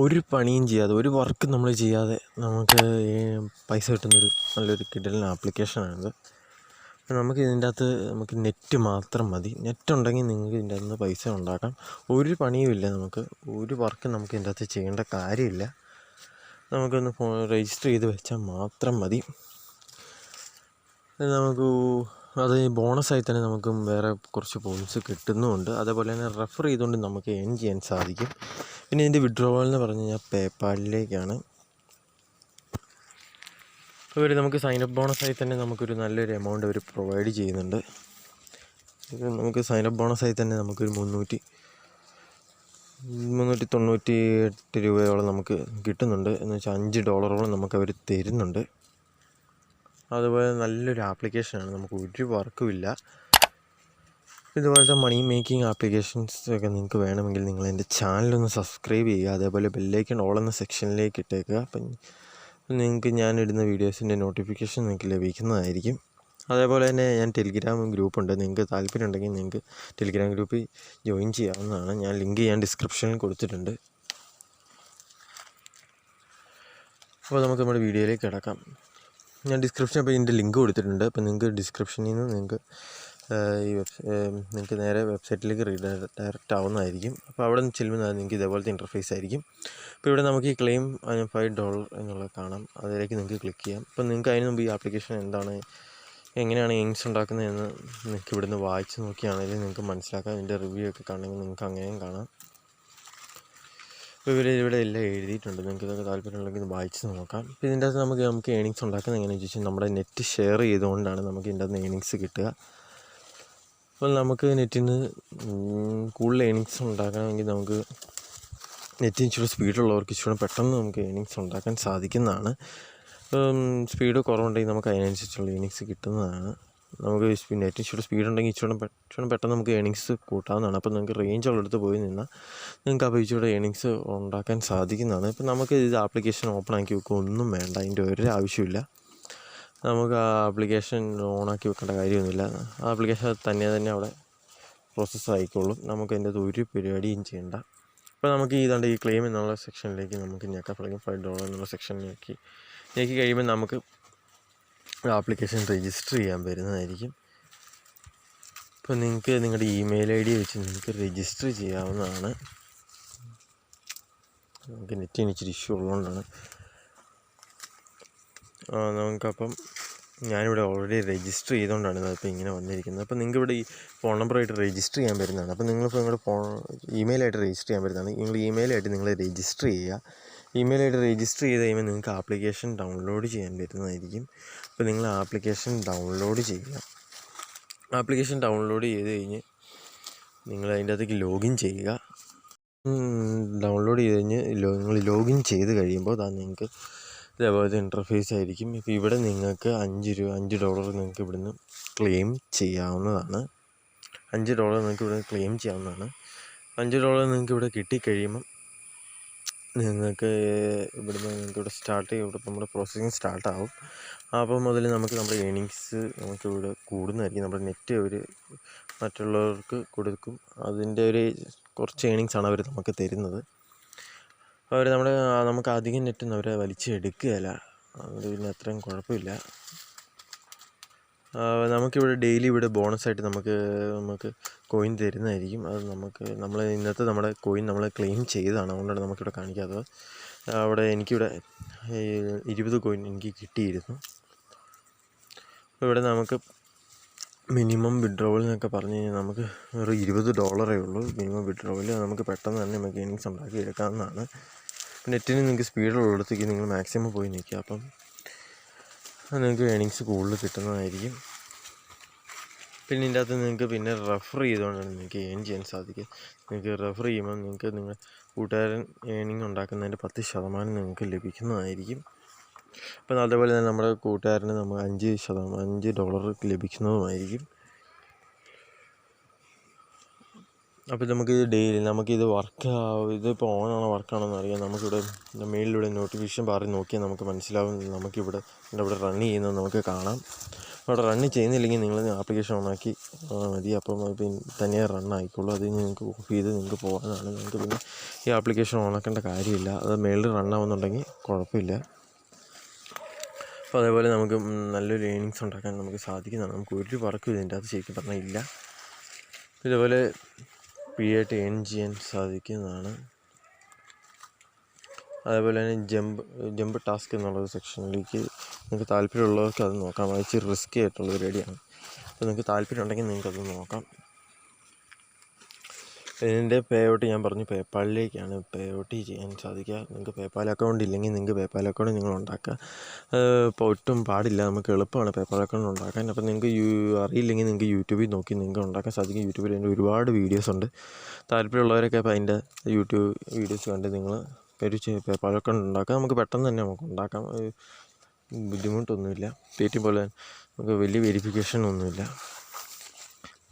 ഒരു പണിയും ചെയ്യാതെ, ഒരു വർക്കും നമ്മൾ ചെയ്യാതെ നമുക്ക് പൈസ കിട്ടുന്നൊരു നല്ലൊരു കിടിലൻ ആപ്ലിക്കേഷനാണിത്. നമുക്ക് ഇതിൻ്റെ അകത്ത് നമുക്ക് നെറ്റ് മാത്രം മതി. നെറ്റ് ഉണ്ടെങ്കിൽ നിങ്ങൾക്ക് ഇതിൻ്റെ അകത്ത് നിന്ന് പൈസ ഉണ്ടാക്കാം. ഒരു പണിയുമില്ല, നമുക്ക് ഒരു വർക്കും നമുക്ക് ഇതിൻ്റെ അകത്ത് ചെയ്യേണ്ട കാര്യമില്ല. നമുക്കൊന്ന് രജിസ്റ്റർ ചെയ്ത് വെച്ചാൽ മാത്രം മതി. നമുക്ക് അത് ബോണസായി തന്നെ നമുക്ക് വേറെ കുറച്ച് പോയിൻറ്റ്സ് കിട്ടുന്നുമുണ്ട്. അതേപോലെ തന്നെ റെഫർ ചെയ്തുകൊണ്ട് നമുക്ക് ഏൺ ചെയ്യാൻ സാധിക്കും. പിന്നെ ഇതിൻ്റെ വിഡ്രോവൽ എന്ന് പറഞ്ഞു കഴിഞ്ഞാൽ പേപ്പാലിലേക്കാണ്. അതുപോലെ നമുക്ക് സൈനപ്പ് ബോണസായി തന്നെ നമുക്കൊരു നല്ലൊരു എമൗണ്ട് അവർ പ്രൊവൈഡ് ചെയ്യുന്നുണ്ട്. നമുക്ക് സൈനപ്പ് ബോണസായി തന്നെ നമുക്കൊരു 398 രൂപയോളം നമുക്ക് കിട്ടുന്നുണ്ട്. എന്ന് വെച്ചാൽ $5 നമുക്ക് അവർ തരുന്നുണ്ട്. അതുപോലെ നല്ലൊരു ആപ്ലിക്കേഷനാണ്, നമുക്ക് ഒരു വർക്കും ഇല്ല. ഇതുപോലത്തെ മണി മേക്കിംഗ് ആപ്ലിക്കേഷൻസ് ഒക്കെ നിങ്ങൾക്ക് വേണമെങ്കിൽ നിങ്ങൾ എൻ്റെ ചാനലൊന്ന് സബ്സ്ക്രൈബ് ചെയ്യുക. അതേപോലെ ബെല്ലൈക്കൺ ഓൾ എന്ന സെക്ഷനിലേക്ക് ഇട്ടേക്കുക. അപ്പം നിങ്ങൾക്ക് ഞാനിടുന്ന വീഡിയോസിൻ്റെ നോട്ടിഫിക്കേഷൻ നിങ്ങൾക്ക് ലഭിക്കുന്നതായിരിക്കും. അതേപോലെ തന്നെ ഞാൻ ടെലിഗ്രാം ഗ്രൂപ്പുണ്ട്. നിങ്ങൾക്ക് താല്പര്യം ഉണ്ടെങ്കിൽ നിങ്ങൾക്ക് ടെലിഗ്രാം ഗ്രൂപ്പിൽ ജോയിൻ ചെയ്യാവുന്നതാണ്. ഞാൻ ലിങ്ക് ഡിസ്ക്രിപ്ഷനിൽ കൊടുത്തിട്ടുണ്ട്. അപ്പോൾ നമുക്ക് നമ്മുടെ വീഡിയോയിലേക്ക് കിടക്കാം. ഞാൻ ഡിസ്ക്രിപ്ഷൻ അപ്പോൾ ഇതിൻ്റെ ലിങ്ക് കൊടുത്തിട്ടുണ്ട്. അപ്പോൾ നിങ്ങൾക്ക് ഡിസ്ക്രിപ്ഷനിൽ നിന്ന് നിങ്ങൾക്ക് നിങ്ങൾക്ക് നേരെ വെബ്സൈറ്റിലേക്ക് ഡയറക്റ്റ് ആവുന്നതായിരിക്കും. അപ്പോൾ അവിടെ നിന്ന് ചെല്ലുമ്പോൾ നിങ്ങൾക്ക് ഇതേപോലത്തെ ഇൻ്റർഫേസ് ആയിരിക്കും. അപ്പോൾ ഇവിടെ നമുക്ക് ഈ ക്ലെയിം $5 എന്നുള്ളത് കാണാം. അതിലേക്ക് നിങ്ങൾക്ക് ക്ലിക്ക് ചെയ്യാം. അപ്പോൾ നിങ്ങൾക്ക് അതിന് മുമ്പ് ഈ ആപ്ലിക്കേഷൻ എന്താണ്, എങ്ങനെയാണ് എയിംസ് ഉണ്ടാക്കുന്നതെന്ന് നിങ്ങൾക്ക് ഇവിടുന്ന് വായിച്ച് നോക്കിയാണെങ്കിൽ നിങ്ങൾക്ക് മനസ്സിലാക്കാം. ഇതിൻ്റെ റിവ്യൂ ഒക്കെ കാണണമെങ്കിൽ നിങ്ങൾക്ക് അങ്ങനെയും കാണാം. അപ്പോൾ ഇവിടെ എല്ലാം എഴുതിയിട്ടുണ്ട്. നിങ്ങൾക്ക് ഇതൊക്കെ താല്പര്യമുണ്ടെങ്കിൽ ഇത് വായിച്ച് നോക്കാം. അപ്പോൾ ഇതിൻ്റെ അകത്ത് നമുക്ക് ഏണിങ്സ് ഉണ്ടാക്കുന്നത് എങ്ങനെയാണെന്ന് ചോദിച്ചാൽ നമ്മുടെ നെറ്റ് ഷെയർ ചെയ്തുകൊണ്ടാണ് നമുക്ക് ഇതിൻ്റെ അകത്ത് ഏണിങ്സ് കിട്ടുക. അപ്പോൾ നമുക്ക് നെറ്റിൽ നിന്ന് കൂടുതൽ ഏണിങ്സ് ഉണ്ടാക്കണമെങ്കിൽ നമുക്ക് നെറ്റിന് ഇച്ചിരി സ്പീഡുള്ളവർക്ക് ഇച്ചിരി പെട്ടെന്ന് നമുക്ക് ഏണിങ്സ് ഉണ്ടാക്കാൻ സാധിക്കുന്നതാണ്. സ്പീഡ് കുറവുണ്ടെങ്കിൽ നമുക്ക് അതിനനുസരിച്ചുള്ള ഏണിങ്സ് കിട്ടുന്നതാണ്. നമുക്ക് നെറ്റിന് ഇച്ചിരി സ്പീഡ് ഉണ്ടെങ്കിൽ ഇച്ചിരി പെട്ടെന്ന് നമുക്ക് ഏണിങ്സ് കൂട്ടാവുന്നതാണ്. അപ്പോൾ നിങ്ങൾക്ക് റേഞ്ച് ഉള്ളിടത്ത് പോയി നിന്നാൽ നിങ്ങൾക്ക് അപ്പോൾ ഇച്ചിരി ഏണിങ്സ് ഉണ്ടാക്കാൻ സാധിക്കുന്നതാണ്. ഇപ്പോൾ നമുക്ക് ഇത് ആപ്ലിക്കേഷൻ ഓപ്പൺ ആക്കി വെക്കുക ഒന്നും വേണ്ട, അതിൻ്റെ ഒരു ആവശ്യമില്ല. നമുക്ക് ആ ആപ്ലിക്കേഷൻ ഓണാക്കി വെക്കേണ്ട കാര്യമൊന്നുമില്ല. ആ ആപ്ലിക്കേഷൻ തന്നെ അവിടെ പ്രോസസ്സ് ആയിക്കോളും. നമുക്ക് അതിൻ്റെ ഒരു പരിപാടിയും ചെയ്യേണ്ട. അപ്പോൾ നമുക്ക് ഈ ക്ലെയിം എന്നുള്ള സെക്ഷനിലേക്ക് നമുക്ക് ഞെക്കപ്പെടും. $5 എന്നുള്ള സെക്ഷനിലേക്ക് ഞെക്കി കഴിയുമ്പോൾ നമുക്ക് ആപ്ലിക്കേഷൻ രജിസ്റ്റർ ചെയ്യാൻ വരുന്നതായിരിക്കും. അപ്പോൾ നിങ്ങൾക്ക് നിങ്ങളുടെ ഇമെയിൽ ID വെച്ച് നിങ്ങൾക്ക് രജിസ്റ്റർ ചെയ്യാവുന്നതാണ്. നമുക്ക് നെറ്റിന് ഇച്ചിരി ഇഷ്യൂ ഉള്ളതുകൊണ്ടാണ്. നമുക്കപ്പം ഞാനിവിടെ ഓൾറെഡി രജിസ്റ്റർ ചെയ്തുകൊണ്ടാണ് ഇതിപ്പോൾ ഇങ്ങനെ വന്നിരിക്കുന്നത്. അപ്പോൾ നിങ്ങൾക്ക് ഇവിടെ ഈ ഫോൺ നമ്പറായിട്ട് രജിസ്റ്റർ ചെയ്യാൻ വരുന്നതാണ്. അപ്പോൾ നിങ്ങളിപ്പോൾ നിങ്ങളുടെ ഇമെയിലായിട്ട് രജിസ്റ്റർ ചെയ്യാൻ വരുന്നതാണ്. നിങ്ങൾ ഇമെയിലായിട്ട് നിങ്ങൾ രജിസ്റ്റർ ചെയ്യുക. ഇമെയിലായിട്ട് രജിസ്റ്റർ ചെയ്ത് കഴിയുമ്പോൾ നിങ്ങൾക്ക് ആപ്ലിക്കേഷൻ ഡൗൺലോഡ് ചെയ്യാൻ വരുന്നതായിരിക്കും. അപ്പോൾ നിങ്ങൾ ആപ്ലിക്കേഷൻ ഡൗൺലോഡ് ചെയ്യുക. ആപ്ലിക്കേഷൻ ഡൗൺലോഡ് ചെയ്ത് കഴിഞ്ഞ് നിങ്ങൾ അതിൻ്റെ അകത്തേക്ക് ലോഗിൻ ചെയ്യുക. ഡൗൺലോഡ് ചെയ്ത് കഴിഞ്ഞ് നിങ്ങൾ ലോഗിൻ ചെയ്ത് കഴിയുമ്പോൾ നിങ്ങൾക്ക് ഇതേപോലത്തെ ഇൻ്റർഫേസ് ആയിരിക്കും. ഇപ്പോൾ ഇവിടെ നിങ്ങൾക്ക് $5 നിങ്ങൾക്ക് ഇവിടുന്ന് ക്ലെയിം ചെയ്യാവുന്നതാണ്. $5 നിങ്ങൾക്ക് ഇവിടെ ക്ലെയിം ചെയ്യാവുന്നതാണ്. $5 നിങ്ങൾക്ക് ഇവിടെ കിട്ടിക്കഴിയുമ്പം നിങ്ങൾക്ക് ഇവിടെ സ്റ്റാർട്ട് ചെയ്യും. ഇവിടെ നമ്മുടെ പ്രോസസ്സിങ് സ്റ്റാർട്ടാവും. അപ്പോൾ മുതൽ നമുക്ക് നമ്മുടെ ഏണിങ്സ് നമുക്കിവിടെ കൂടുന്നതായിരിക്കും. നമ്മുടെ നെറ്റ് അവർ മറ്റുള്ളവർക്ക് കൊടുക്കും. അതിൻ്റെ കുറച്ച് ഏണിങ്സാണ് അവർ നമുക്ക് തരുന്നത്. അവർ നമുക്ക് അധികം നെറ്റൊന്നും അവരെ വലിച്ചെടുക്കുകയില്ല. അത് പിന്നെ അത്രയും കുഴപ്പമില്ല. നമുക്കിവിടെ ഡെയിലി ഇവിടെ ബോണസായിട്ട് നമുക്ക് കോയിൻ തരുന്നതായിരിക്കും. അത് നമ്മൾ ഇന്നത്തെ നമ്മുടെ കോയിൻ നമ്മൾ ക്ലെയിം ചെയ്തതാണ്, അതുകൊണ്ടാണ് നമുക്കിവിടെ കാണിക്കാത്തത്. അവിടെ എനിക്കിവിടെ 20 കോയിൻ എനിക്ക് കിട്ടിയിരുന്നു. ഇവിടെ നമുക്ക് മിനിമം വിഡ്രോവൽ എന്നൊക്കെ പറഞ്ഞു കഴിഞ്ഞാൽ നമുക്ക് ഒരു $20 ഉള്ളൂ മിനിമം വിഡ്രോവൽ. നമുക്ക് പെട്ടെന്ന് തന്നെ നമുക്ക് ഏണിങ്സ് ഉണ്ടാക്കി എടുക്കാവുന്നതാണ്. നെറ്റിന് നിങ്ങൾക്ക് സ്പീഡുള്ളിടത്തേക്ക് നിങ്ങൾ മാക്സിമം പോയി നിൽക്കുക. അപ്പം നിങ്ങൾക്ക് ഏണിങ്സ് കൂടുതൽ കിട്ടുന്നതായിരിക്കും. പിന്നെ ഇതിൻ്റെ അകത്ത് നിങ്ങൾക്ക് പിന്നെ റെഫർ ചെയ്തുകൊണ്ടാണ് നിങ്ങൾക്ക് ഏൺ ചെയ്യാൻ സാധിക്കുക. നിങ്ങൾക്ക് റെഫർ ചെയ്യുമ്പോൾ നിങ്ങളുടെ കൂട്ടുകാരൻ ഏണിങ് ഉണ്ടാക്കുന്നതിൻ്റെ 10% നിങ്ങൾക്ക് ലഭിക്കുന്നതായിരിക്കും. അപ്പം അതേപോലെ തന്നെ നമ്മുടെ കൂട്ടുകാരന് നമ്മൾ $5 ലഭിക്കുന്നതുമായിരിക്കും. അപ്പോൾ നമുക്ക് ഡെയിലി നമുക്കിത് ഇതിപ്പോൾ ഓണാണോ വർക്കാണോ എന്ന് അറിയാം. നമുക്കിവിടെ മെയിലിലൂടെ നോട്ടിഫിക്കേഷൻ ബാറിൽ നോക്കിയാൽ നമുക്ക് മനസ്സിലാവും. നമുക്കിവിടെ റൺ ചെയ്യുന്നത് നമുക്ക് കാണാം. അവിടെ റണ്ണ് ചെയ്യുന്നില്ലെങ്കിൽ നിങ്ങൾ ആപ്ലിക്കേഷൻ ഓണാക്കി മതി. അപ്പം പിന്നെ തന്നെ റണ്ണായിക്കോളൂ. അത് നിങ്ങൾക്ക് ഓഫ് ചെയ്ത് നിങ്ങൾക്ക് പോകാനാണ്. നിങ്ങൾക്ക് പിന്നെ ഈ ആപ്ലിക്കേഷൻ ഓണാക്കേണ്ട കാര്യമില്ല. അത് മേളിൽ റണ്ണാവുന്നുണ്ടെങ്കിൽ കുഴപ്പമില്ല. അപ്പോൾ അതേപോലെ നമുക്ക് നല്ലൊരു ഏണിങ്സ് ഉണ്ടാക്കാൻ നമുക്ക് സാധിക്കുന്നതാണ്. നമുക്ക് ഒരു വർക്കും ഇതിൻ്റെ അകത്ത് ശരിക്കും പറഞ്ഞാൽ ഇല്ല. ഇതേപോലെ ഫ്രീ ആയിട്ട് ഏൺ ചെയ്യാൻ സാധിക്കുന്നതാണ്. അതേപോലെ തന്നെ ജമ്പ് ടാസ്ക് എന്നുള്ളൊരു സെക്ഷനിലേക്ക് നിങ്ങൾക്ക് താല്പര്യമുള്ളവർക്ക് അത് നോക്കാം. അത് ഇച്ചിരി റിസ്കി ആയിട്ടുള്ള പരിപാടിയാണ്. അപ്പോൾ നിങ്ങൾക്ക് താല്പര്യം ഉണ്ടെങ്കിൽ നിങ്ങൾക്കത് നോക്കാം. ഇതിൻ്റെ പേ ഔട്ട് ഞാൻ പറഞ്ഞു പേപ്പാലിലേക്കാണ് പേ ഔട്ട് ചെയ്യാൻ സാധിക്കുക. നിങ്ങൾക്ക് പേപ്പാൽ അക്കൗണ്ട് ഇല്ലെങ്കിൽ നിങ്ങൾക്ക് പേപ്പാൽ അക്കൗണ്ട് നിങ്ങൾ ഉണ്ടാക്കുക. ഇപ്പോൾ ഒട്ടും പാടില്ല, നമുക്ക് എളുപ്പമാണ് പേപ്പാൽ അക്കൗണ്ട് ഉണ്ടാക്കാൻ. അപ്പോൾ നിങ്ങൾക്ക് അറിയില്ലെങ്കിൽ നിങ്ങൾക്ക് യൂട്യൂബിൽ നോക്കി നിങ്ങൾക്ക് ഉണ്ടാക്കാൻ സാധിക്കും. യൂട്യൂബിൽ അതിൻ്റെ ഒരുപാട് വീഡിയോസ് ഉണ്ട്. താല്പര്യമുള്ളവരൊക്കെ അപ്പോൾ അതിൻ്റെ യൂട്യൂബ് വീഡിയോസ് കണ്ട് നിങ്ങൾ ഒരു പേപ്പാൽ അക്കൗണ്ട് ഉണ്ടാക്കാം. നമുക്ക് പെട്ടെന്ന് തന്നെ നമുക്ക് ഉണ്ടാക്കാം. ബുദ്ധിമുട്ടൊന്നുമില്ല. പേടിഎം പോലെ നമുക്ക് വലിയ വെരിഫിക്കേഷൻ ഒന്നുമില്ല.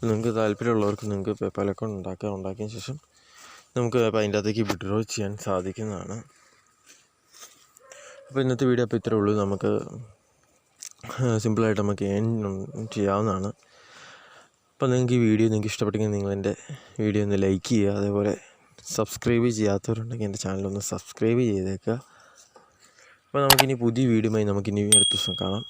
നിങ്ങൾക്ക് താല്പര്യമുള്ളവർക്ക് നിങ്ങൾക്ക് പേപ്പാൽ അക്കൗണ്ട് ഉണ്ടാക്കിയതിന് ശേഷം നമുക്ക് അതിൻ്റെ അകത്തേക്ക് വിഡ്രോ ചെയ്യാൻ സാധിക്കുന്നതാണ്. അപ്പോൾ ഇന്നത്തെ വീഡിയോ അപ്പോൾ ഇത്രയേ ഉള്ളൂ. നമുക്ക് സിമ്പിളായിട്ട് നമുക്ക് ഏൺ ചെയ്യാവുന്നതാണ്. അപ്പോൾ നിങ്ങൾക്ക് ഈ വീഡിയോ നിങ്ങൾക്ക് ഇഷ്ടപ്പെട്ടെങ്കിൽ നിങ്ങളെൻ്റെ വീഡിയോ ഒന്ന് ലൈക്ക് ചെയ്യുക. അതേപോലെ സബ്സ്ക്രൈബ് ചെയ്യാത്തവരുണ്ടെങ്കിൽ എൻ്റെ ചാനലൊന്ന് സബ്സ്ക്രൈബ് ചെയ്തേക്കുക. അപ്പോൾ നമുക്കിനി പുതിയ വീഡിയോയുമായി നമുക്കിനി അടുത്ത ദിവസം കാണാം.